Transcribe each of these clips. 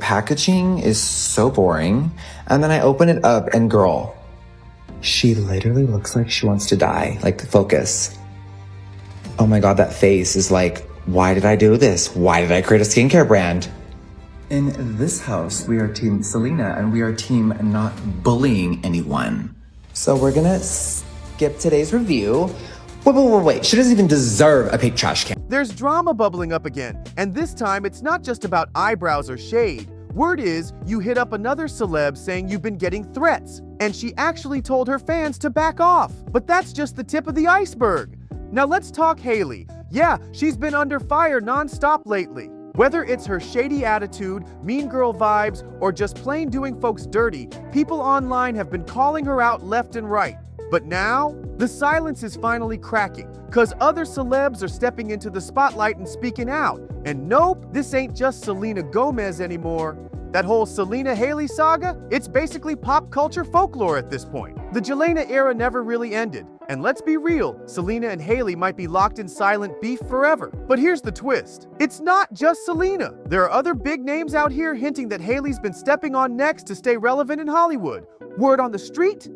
packaging is so boring. And then I open it up and girl, she literally looks like she wants to die. Like, focus. Oh my God, that face is like, why did I do this? Why did I create a skincare brand? In this house, we are Team Selena and we are team not bullying anyone. So we're gonna skip today's review. Wait, she doesn't even deserve a pink trash can. There's drama bubbling up again, and this time it's not just about eyebrows or shade. Word is, you hit up another celeb saying you've been getting threats, and she actually told her fans to back off. But that's just the tip of the iceberg. Now let's talk Hailey. Yeah, she's been under fire non-stop lately. Whether it's her shady attitude, mean girl vibes, or just plain doing folks dirty, people online have been calling her out left and right. But now, the silence is finally cracking, cause other celebs are stepping into the spotlight and speaking out. And nope, this ain't just Selena Gomez anymore. That whole Selena-Hailey saga, it's basically pop culture folklore at this point. The Jelena era never really ended. And let's be real, Selena and Hailey might be locked in silent beef forever. But here's the twist. It's not just Selena. There are other big names out here hinting that Hailey's been stepping on necks to stay relevant in Hollywood. Word on the street?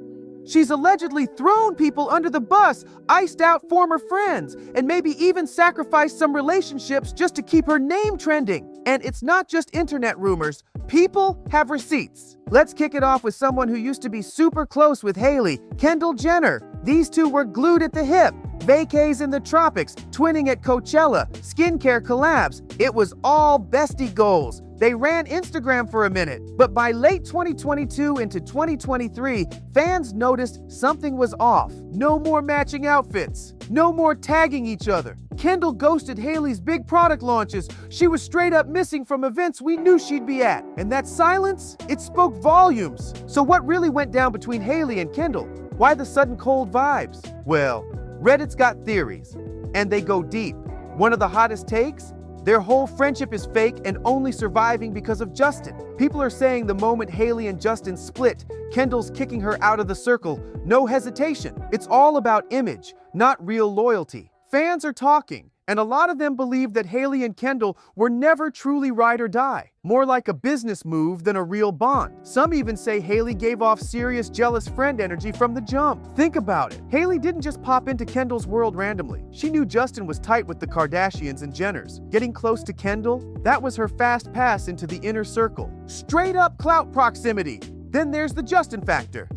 She's allegedly thrown people under the bus, iced out former friends, and maybe even sacrificed some relationships just to keep her name trending. And it's not just internet rumors. People have receipts. Let's kick it off with someone who used to be super close with Hailey, Kendall Jenner. These two were glued at the hip. Vacays in the tropics, twinning at Coachella, skincare collabs. It was all bestie goals. They ran Instagram for a minute, but by late 2022 into 2023, fans noticed something was off. No more matching outfits. No more tagging each other. Kendall ghosted Hailey's big product launches. She was straight up missing from events we knew she'd be at. And that silence, it spoke volumes. So what really went down between Hailey and Kendall? Why the sudden cold vibes? Well, Reddit's got theories, and they go deep. One of the hottest takes? Their whole friendship is fake and only surviving because of Justin. People are saying the moment Hailey and Justin split, Kendall's kicking her out of the circle. No hesitation. It's all about image, not real loyalty. Fans are talking, and a lot of them believe that Hailey and Kendall were never truly ride or die. More like a business move than a real bond. Some even say Hailey gave off serious jealous friend energy from the jump. Think about it. Hailey didn't just pop into Kendall's world randomly. She knew Justin was tight with the Kardashians and Jenners. Getting close to Kendall, that was her fast pass into the inner circle. Straight up clout proximity. Then there's the Justin factor.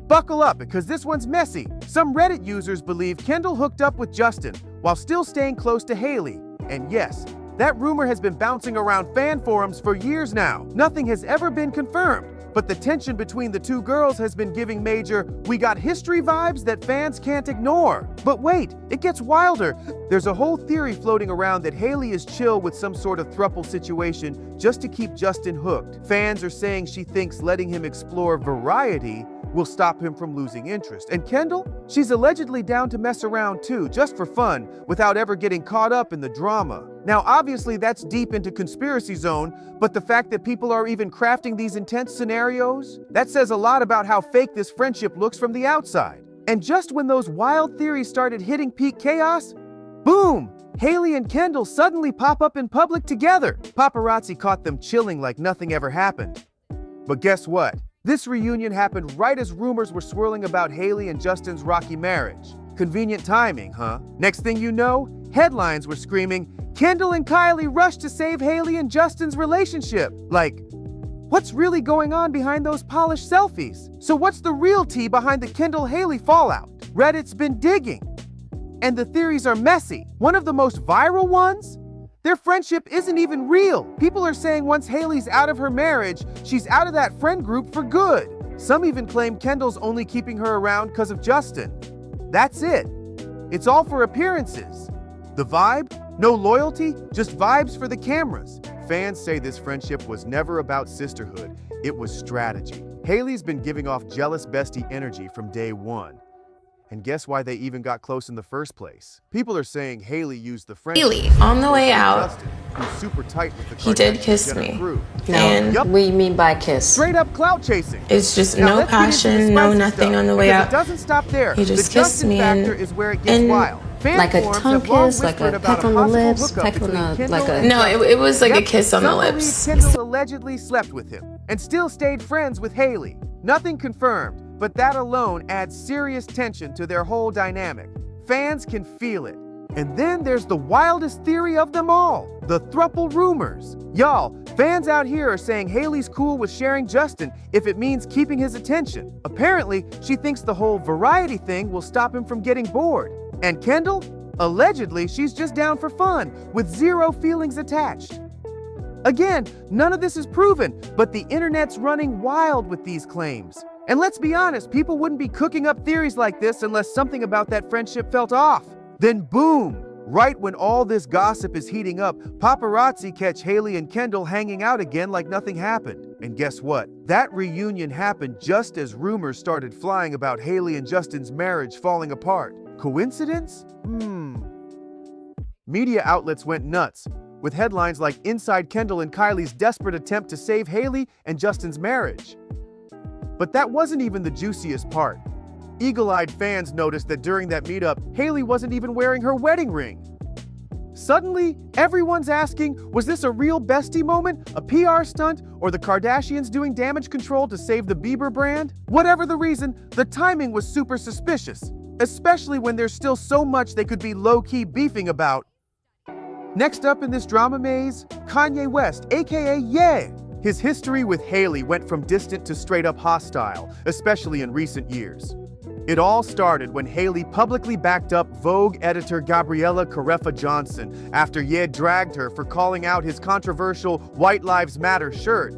Buckle up, because this one's messy. Some Reddit users believe Kendall hooked up with Justin while still staying close to Hailey. And yes, that rumor has been bouncing around fan forums for years now. Nothing has ever been confirmed, but the tension between the two girls has been giving major "we got history" vibes that fans can't ignore. But wait, it gets wilder. There's a whole theory floating around that Hailey is chill with some sort of throuple situation just to keep Justin hooked. Fans are saying she thinks letting him explore variety will stop him from losing interest. And Kendall? She's allegedly down to mess around too, just for fun, without ever getting caught up in the drama. Now, obviously that's deep into conspiracy zone, but the fact that people are even crafting these intense scenarios, that says a lot about how fake this friendship looks from the outside. And just when those wild theories started hitting peak chaos, boom! Hailey and Kendall suddenly pop up in public together. Paparazzi caught them chilling like nothing ever happened. But guess what? This reunion happened right as rumors were swirling about Hailey and Justin's rocky marriage. Convenient timing, huh? Next thing you know, headlines were screaming, Kendall and Kylie rushed to save Hailey and Justin's relationship. Like, what's really going on behind those polished selfies? So what's the real tea behind the Kendall-Hailey fallout? Reddit's been digging, and the theories are messy. One of the most viral ones? Their friendship isn't even real. People are saying once Hailey's out of her marriage, she's out of that friend group for good. Some even claim Kendall's only keeping her around because of Justin. That's it. It's all for appearances. The vibe? No loyalty, just vibes for the cameras. Fans say this friendship was never about sisterhood, it was strategy. Hailey's been giving off jealous bestie energy from day one. And guess why they even got close in the first place? People are saying Hailey used the friendship. Hailey, on the way out, Justin, who's super tight with the he did kiss Jenner me. crew. And What do you mean by kiss? Straight up clout chasing. it's just Now, no let's get into the passion, no spicy nothing stuff, on the way because out. It doesn't stop there. He just the kissed Justin me factor and- is where it gets and wild. Fan Like a forums tongue have long kiss, like whispered a about peck on the possible lips, hookup peck on between the, Kendall like and a... No, it was like a Yep, kiss on the some believe lips. Kendall allegedly slept with him and still stayed friends with Hailey. Nothing confirmed, but that alone adds serious tension to their whole dynamic. Fans can feel it. And then there's the wildest theory of them all, the throuple rumors. Y'all, fans out here are saying Hailey's cool with sharing Justin if it means keeping his attention. Apparently, she thinks the whole variety thing will stop him from getting bored. And Kendall? Allegedly, she's just down for fun, with zero feelings attached. Again, none of this is proven, but the internet's running wild with these claims. And let's be honest, people wouldn't be cooking up theories like this unless something about that friendship felt off. Then boom! Right when all this gossip is heating up, paparazzi catch Hailey and Kendall hanging out again like nothing happened. And guess what? That reunion happened just as rumors started flying about Hailey and Justin's marriage falling apart. Coincidence? Media outlets went nuts, with headlines like "Inside Kendall and Kylie's desperate attempt to save Hailey and Justin's marriage." But that wasn't even the juiciest part. Eagle-eyed fans noticed that during that meetup, Hailey wasn't even wearing her wedding ring. Suddenly, everyone's asking, was this a real bestie moment, a PR stunt, or the Kardashians doing damage control to save the Bieber brand? Whatever the reason, the timing was super suspicious, especially when there's still so much they could be low-key beefing about. Next up in this drama maze, Kanye West, aka Ye. His history with Hailey went from distant to straight-up hostile, especially in recent years. It all started when Hailey publicly backed up Vogue editor Gabriella Carefa Johnson after Ye dragged her for calling out his controversial White Lives Matter shirt.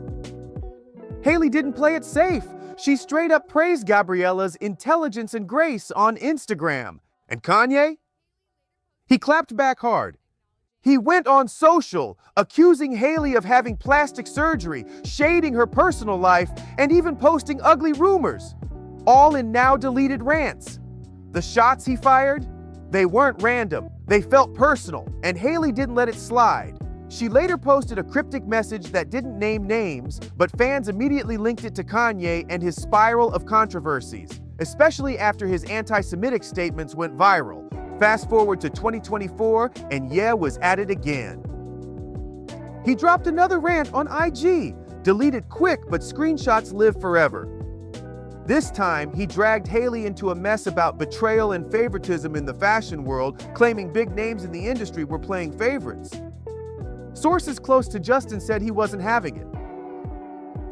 Hailey didn't play it safe. She straight up praised Gabriella's intelligence and grace on Instagram. And Kanye? He clapped back hard. He went on social, accusing Hailey of having plastic surgery, shading her personal life, and even posting ugly rumors. All in now-deleted rants. The shots he fired? They weren't random. They felt personal, and Hailey didn't let it slide. She later posted a cryptic message that didn't name names, but fans immediately linked it to Kanye and his spiral of controversies, especially after his anti-Semitic statements went viral. Fast forward to 2024, and Ye was at it again. He dropped another rant on IG, deleted quick, but screenshots live forever. This time, he dragged Hailey into a mess about betrayal and favoritism in the fashion world, claiming big names in the industry were playing favorites. Sources close to Justin said he wasn't having it.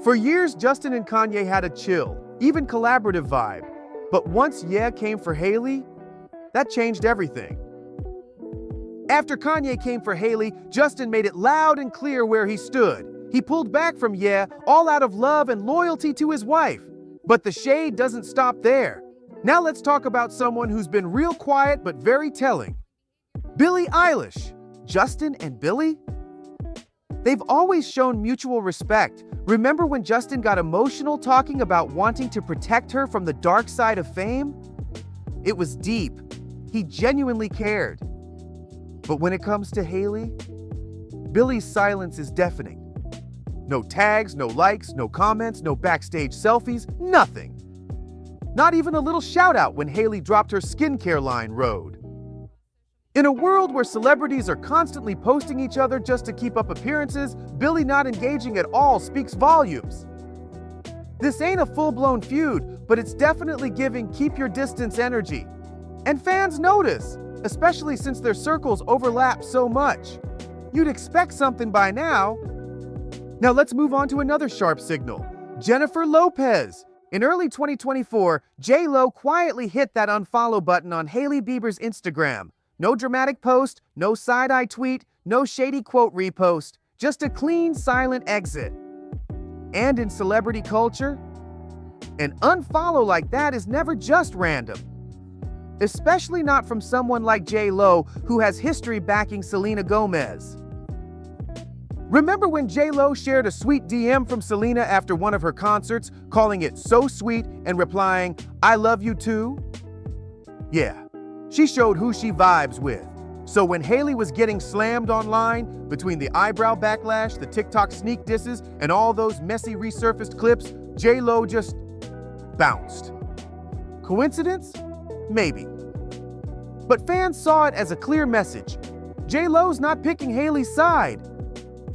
For years, Justin and Kanye had a chill, even collaborative vibe. But once Ye came for Hailey, that changed everything. After Kanye came for Hailey, Justin made it loud and clear where he stood. He pulled back from Ye, all out of love and loyalty to his wife. But the shade doesn't stop there. Now let's talk about someone who's been real quiet but very telling. Billie Eilish. Justin and Billie? They've always shown mutual respect. Remember when Justin got emotional talking about wanting to protect her from the dark side of fame? It was deep. He genuinely cared. But when it comes to Hailey, Billie's silence is deafening. No tags, no likes, no comments, no backstage selfies, nothing. Not even a little shout out when Hailey dropped her skincare line Rhode. In a world where celebrities are constantly posting each other just to keep up appearances, Billie not engaging at all speaks volumes. This ain't a full-blown feud, but it's definitely giving keep your distance energy. And fans notice, especially since their circles overlap so much. You'd expect something by now. Now let's move on to another sharp signal. Jennifer Lopez. In early 2024, J.Lo quietly hit that unfollow button on Hailey Bieber's Instagram. No dramatic post, no side-eye tweet, no shady quote repost, just a clean, silent exit. And in celebrity culture, an unfollow like that is never just random. Especially not from someone like J.Lo, who has history backing Selena Gomez. Remember when J.Lo shared a sweet DM from Selena after one of her concerts, calling it so sweet and replying, "I love you too"? Yeah, she showed who she vibes with. So when Hailey was getting slammed online, between the eyebrow backlash, the TikTok sneak disses, and all those messy resurfaced clips, J.Lo just bounced. Coincidence? Maybe. But fans saw it as a clear message. J-Lo's not picking Hailey's side.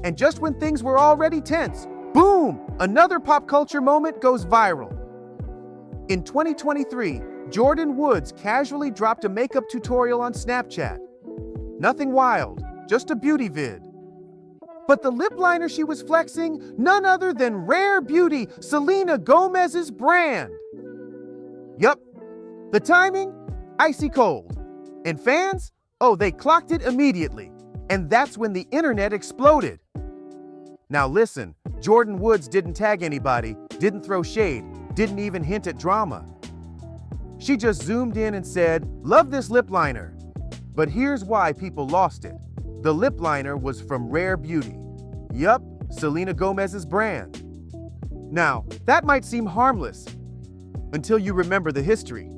And just when things were already tense, boom! Another pop culture moment goes viral. In 2023, Jordyn Woods casually dropped a makeup tutorial on Snapchat. Nothing wild, just a beauty vid. But the lip liner she was flexing, none other than rare beauty Selena Gomez's brand. Yup, the timing, icy cold. And fans? Oh, they clocked it immediately. And that's when the internet exploded. Now listen, Jordyn Woods didn't tag anybody, didn't throw shade, didn't even hint at drama. She just zoomed in and said, "Love this lip liner." But here's why people lost it. The lip liner was from Rare Beauty. Yup, Selena Gomez's brand. Now, that might seem harmless until you remember the history.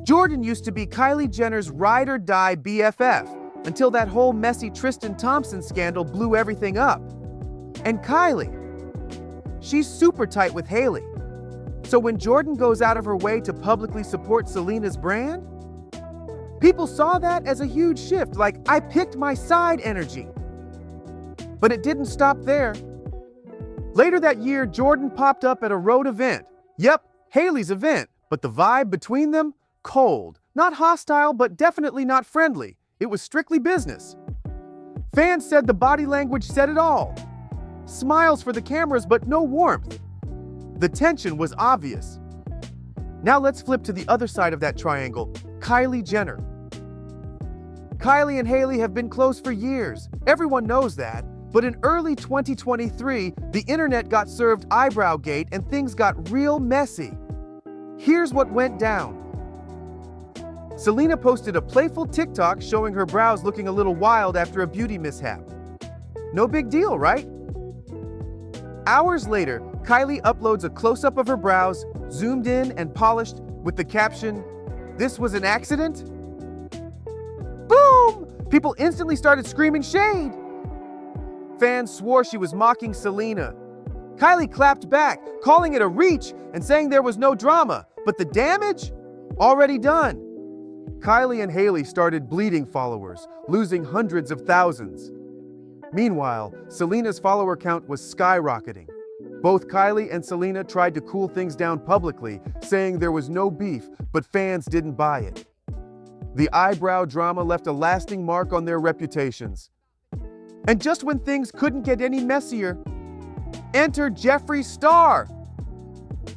Jordyn used to be Kylie Jenner's ride-or-die BFF until that whole messy Tristan Thompson scandal blew everything up. And Kylie, she's super tight with Hailey. So when Jordyn goes out of her way to publicly support Selena's brand, people saw that as a huge shift, like I picked my side energy. But it didn't stop there. Later that year, Jordyn popped up at a road event. Yep, Hailey's event, but the vibe between them, cold. Not hostile, but definitely not friendly. It was strictly business. Fans said the body language said it all. Smiles for the cameras, but no warmth. The tension was obvious. Now let's flip to the other side of that triangle, Kylie Jenner. Kylie and Hailey have been close for years. Everyone knows that. But in early 2023, the internet got served Eyebrowgate and things got real messy. Here's what went down. Selena posted a playful TikTok showing her brows looking a little wild after a beauty mishap. No big deal, right? Hours later, Kylie uploads a close-up of her brows, zoomed in and polished, with the caption, "This was an accident?" Boom! People instantly started screaming shade. Fans swore she was mocking Selena. Kylie clapped back, calling it a reach and saying there was no drama, but the damage? Already done. Kylie and Hailey started bleeding followers, losing hundreds of thousands. Meanwhile, Selena's follower count was skyrocketing. Both Kylie and Selena tried to cool things down publicly, saying there was no beef, but fans didn't buy it. The eyebrow drama left a lasting mark on their reputations. And just when things couldn't get any messier, enter Jeffree Star.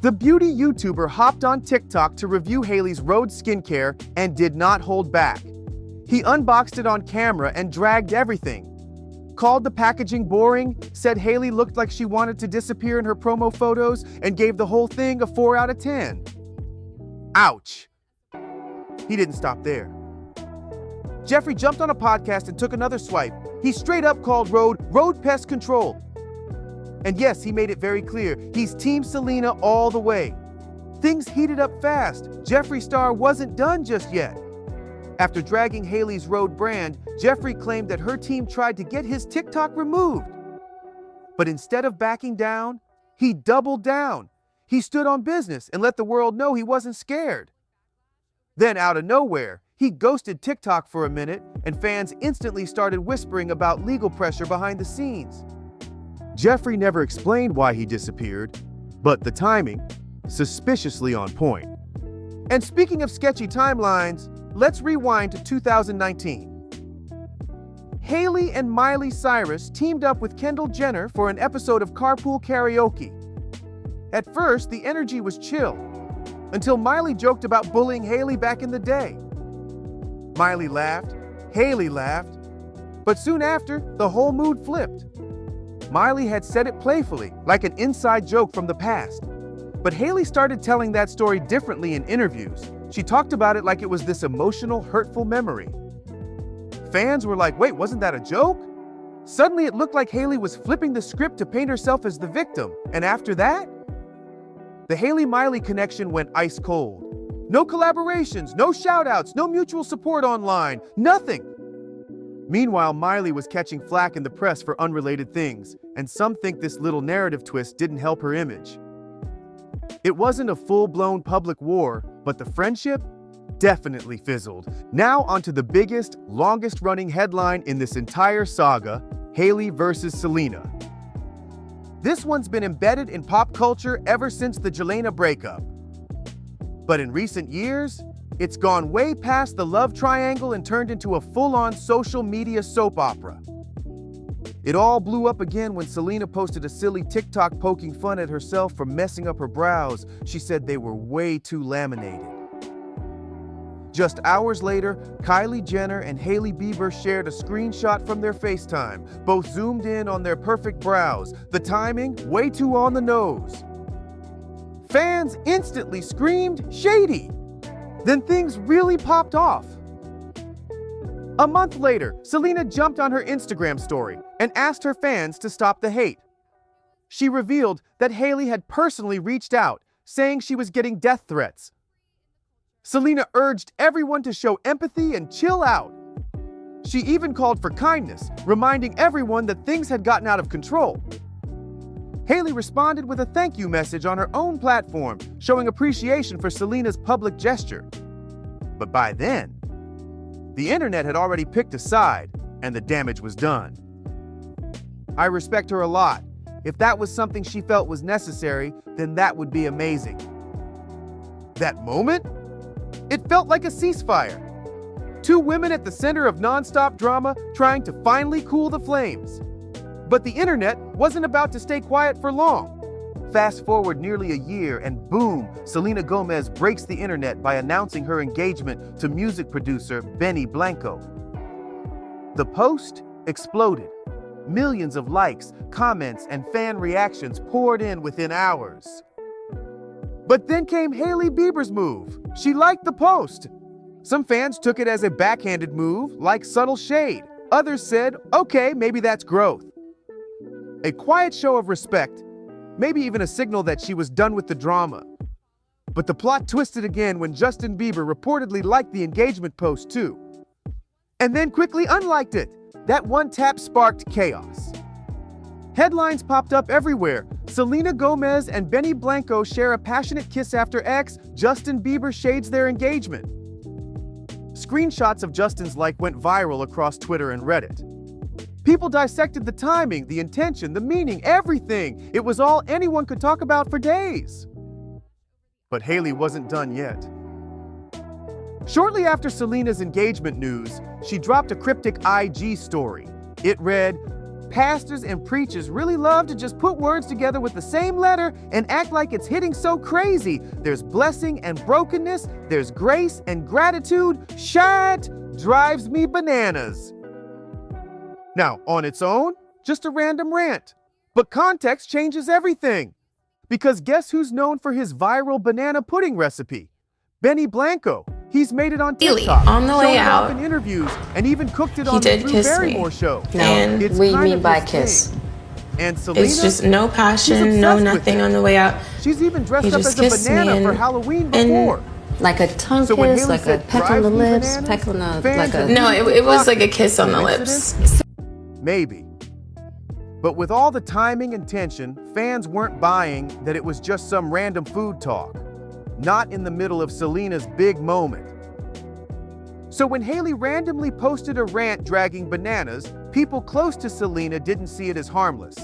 The beauty YouTuber hopped on TikTok to review Hailey's Rhode skincare and did not hold back. He unboxed it on camera and dragged everything. Called the packaging boring, said Hailey looked like she wanted to disappear in her promo photos, and gave the whole thing a 4 out of 10. Ouch. He didn't stop there. Jeffree jumped on a podcast and took another swipe. He straight up called Rhode Pest Control. And yes, he made it very clear, he's Team Selena all the way. Things heated up fast. Jeffree Star wasn't done just yet. After dragging Hailey's Rhode brand, Jeffree claimed that her team tried to get his TikTok removed. But instead of backing down, he doubled down. He stood on business and let the world know he wasn't scared. Then out of nowhere, he ghosted TikTok for a minute, and fans instantly started whispering about legal pressure behind the scenes. Jeffree never explained why he disappeared, but the timing, suspiciously on point. And speaking of sketchy timelines, let's rewind to 2019. Hailey and Miley Cyrus teamed up with Kendall Jenner for an episode of Carpool Karaoke. At first, the energy was chill, until Miley joked about bullying Hailey back in the day. Miley laughed, Hailey laughed, but soon after, the whole mood flipped. Miley had said it playfully, like an inside joke from the past. But Hailey started telling that story differently in interviews. She talked about it like it was this emotional, hurtful memory. Fans were like, wait, wasn't that a joke? Suddenly it looked like Hailey was flipping the script to paint herself as the victim. And after that, the Hailey-Miley connection went ice cold. No collaborations, no shoutouts, no mutual support online, nothing. Meanwhile, Miley was catching flack in the press for unrelated things, and some think this little narrative twist didn't help her image. It wasn't a full-blown public war, but the friendship? definitely fizzled. Now onto the biggest, longest-running headline in this entire saga, Hailey versus Selena. This one's been embedded in pop culture ever since the Selena breakup. But in recent years, it's gone way past the love triangle and turned into a full-on social media soap opera. It all blew up again when Selena posted a silly TikTok poking fun at herself for messing up her brows. She said they were way too laminated. Just hours later, Kylie Jenner and Hailey Bieber shared a screenshot from their FaceTime, both zoomed in on their perfect brows, the timing way too on the nose. Fans instantly screamed, "Shady!" Then things really popped off. A month later, Selena jumped on her Instagram story and asked her fans to stop the hate. She revealed that Hailey had personally reached out, saying she was getting death threats. Selena urged everyone to show empathy and chill out. She even called for kindness, reminding everyone that things had gotten out of control. Hailey responded with a thank you message on her own platform, showing appreciation for Selena's public gesture. But by then, the internet had already picked a side, and the damage was done. I respect her a lot. If that was something she felt was necessary, then that would be amazing. That moment? It felt like a ceasefire. Two women at the center of nonstop drama trying to finally cool the flames. But the internet wasn't about to stay quiet for long. Fast forward nearly a year and boom, Selena Gomez breaks the internet by announcing her engagement to music producer Benny Blanco. The post exploded. Millions of likes, comments, and fan reactions poured in within hours. But then came Hailey Bieber's move. She liked the post. Some fans took it as a backhanded move, like subtle shade. Others said, okay, maybe that's growth. A quiet show of respect, maybe even a signal that she was done with the drama. But the plot twisted again when Justin Bieber reportedly liked the engagement post too. And then quickly unliked it. That one tap sparked chaos. Headlines popped up everywhere. Selena Gomez and Benny Blanco share a passionate kiss after X. Justin Bieber shades their engagement. Screenshots of Justin's like went viral across Twitter and Reddit. People dissected the timing, the intention, the meaning, everything. It was all anyone could talk about for days. But Hailey wasn't done yet. Shortly after Selena's engagement news, she dropped a cryptic IG story. It read, "Pastors and preachers really love to just put words together with the same letter and act like it's hitting so crazy. There's blessing and brokenness, there's grace and gratitude. Shit drives me bananas." Now, on its own, just a random rant. But context changes everything. Because guess who's known for his viral banana pudding recipe? Benny Blanco. He's made it on TikTok, on the way shown it off out, in interviews, and even cooked it he on the did Drew kiss Barrymore me. show. And It's we kind mean of by his kiss. thing. And Selena, It's just no she's passion, no obsessed with nothing it. on the way out. She's even dressed He up just as a kissed me banana for and- Halloween and- before. Like a tongue So when kiss, Hailey like a said, peck on the "Drives me lips, bananas," peck on the, fans like a... No, it was like a kiss on the lips. Maybe. But with all the timing and tension, fans weren't buying that it was just some random food talk. Not in the middle of Selena's big moment. So when Hailey randomly posted a rant dragging bananas, people close to Selena didn't see it as harmless.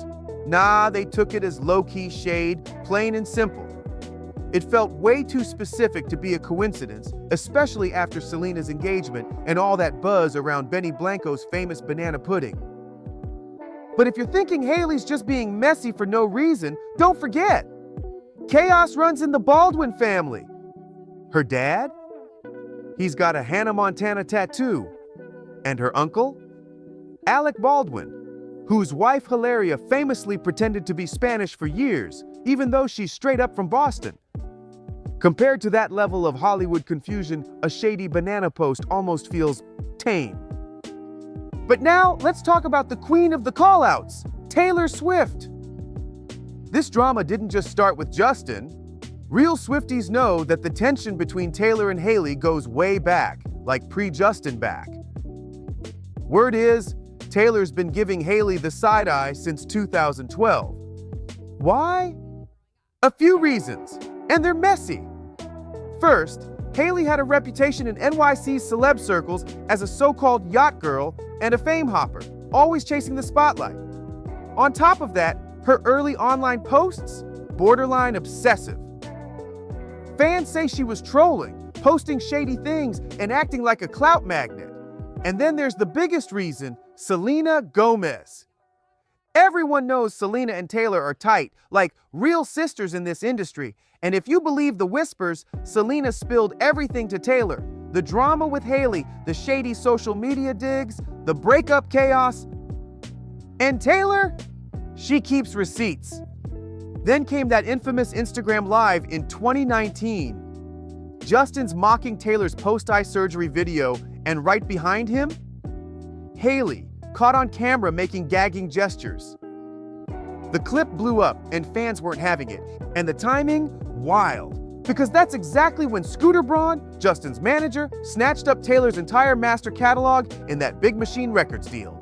Nah, they took it as low-key shade, plain and simple. It felt way too specific to be a coincidence, especially after Selena's engagement and all that buzz around Benny Blanco's famous banana pudding. But if you're thinking Hailey's just being messy for no reason, don't forget. Chaos runs in the Baldwin family. Her dad? He's got a Hannah Montana tattoo. And her uncle? Alec Baldwin, whose wife Hilaria famously pretended to be Spanish for years, even though she's straight up from Boston. Compared to that level of Hollywood confusion, a shady banana post almost feels tame. But now, let's talk about the queen of the call-outs, Taylor Swift. This drama didn't just start with Justin. Real Swifties know that the tension between Taylor and Hailey goes way back, like pre-Justin back. Word is, Taylor's been giving Hailey the side-eye since 2012. Why? A few reasons, and they're messy. First, Hailey had a reputation in NYC's celeb circles as a so-called yacht girl and a fame hopper, always chasing the spotlight. On top of that, her early online posts, borderline obsessive. Fans say she was trolling, posting shady things, and acting like a clout magnet. And then there's the biggest reason, Selena Gomez. Everyone knows Selena and Taylor are tight, like real sisters in this industry. And if you believe the whispers, Selena spilled everything to Taylor. The drama with Hailey, the shady social media digs, the breakup chaos. And Taylor? She keeps receipts. Then came that infamous Instagram Live in 2019. Justin's mocking Taylor's post-eye surgery video, and right behind him, Hailey, caught on camera making gagging gestures. The clip blew up and fans weren't having it, and the timing, wild. Because that's exactly when Scooter Braun, Justin's manager, snatched up Taylor's entire master catalog in that Big Machine Records deal.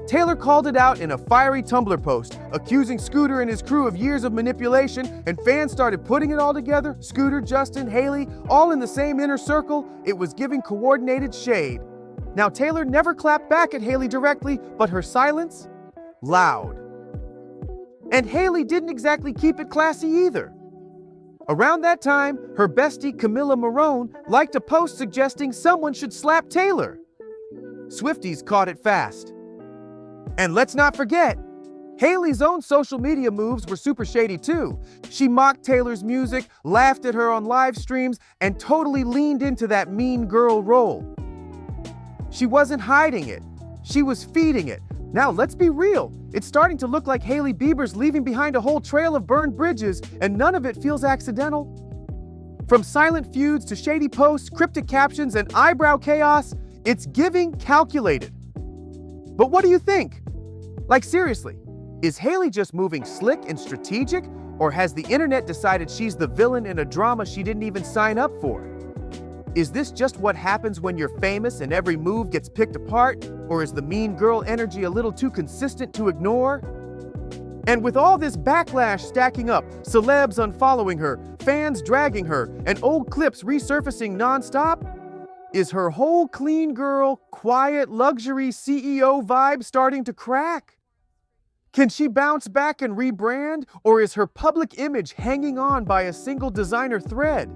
Taylor called it out in a fiery Tumblr post, accusing Scooter and his crew of years of manipulation, and fans started putting it all together. Scooter, Justin, Hailey, all in the same inner circle. It was giving coordinated shade. Now, Taylor never clapped back at Hailey directly, but her silence? Loud. And Hailey didn't exactly keep it classy either. Around that time, her bestie Camilla Marone liked a post suggesting someone should slap Taylor. Swifties caught it fast. And let's not forget, Hailey's own social media moves were super shady too. She mocked Taylor's music, laughed at her on live streams, and totally leaned into that mean girl role. She wasn't hiding it. She was feeding it. Now, let's be real. It's starting to look like Hailey Bieber's leaving behind a whole trail of burned bridges, and none of it feels accidental. From silent feuds to shady posts, cryptic captions, and eyebrow chaos, it's giving calculated. But what do you think? Like seriously, is Hailey just moving slick and strategic, or has the internet decided she's the villain in a drama she didn't even sign up for? Is this just what happens when you're famous and every move gets picked apart, or is the mean girl energy a little too consistent to ignore? And with all this backlash stacking up, celebs unfollowing her, fans dragging her, and old clips resurfacing nonstop, is her whole clean girl, quiet, luxury CEO vibe starting to crack? Can she bounce back and rebrand, or is her public image hanging on by a single designer thread?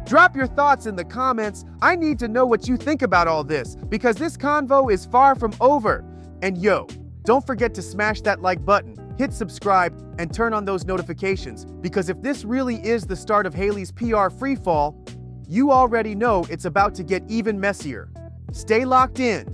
Drop your thoughts in the comments. I need to know what you think about all this, because this convo is far from over. And yo, don't forget to smash that like button, hit subscribe, and turn on those notifications, because if this really is the start of Hailey's PR freefall, you already know it's about to get even messier. Stay locked in.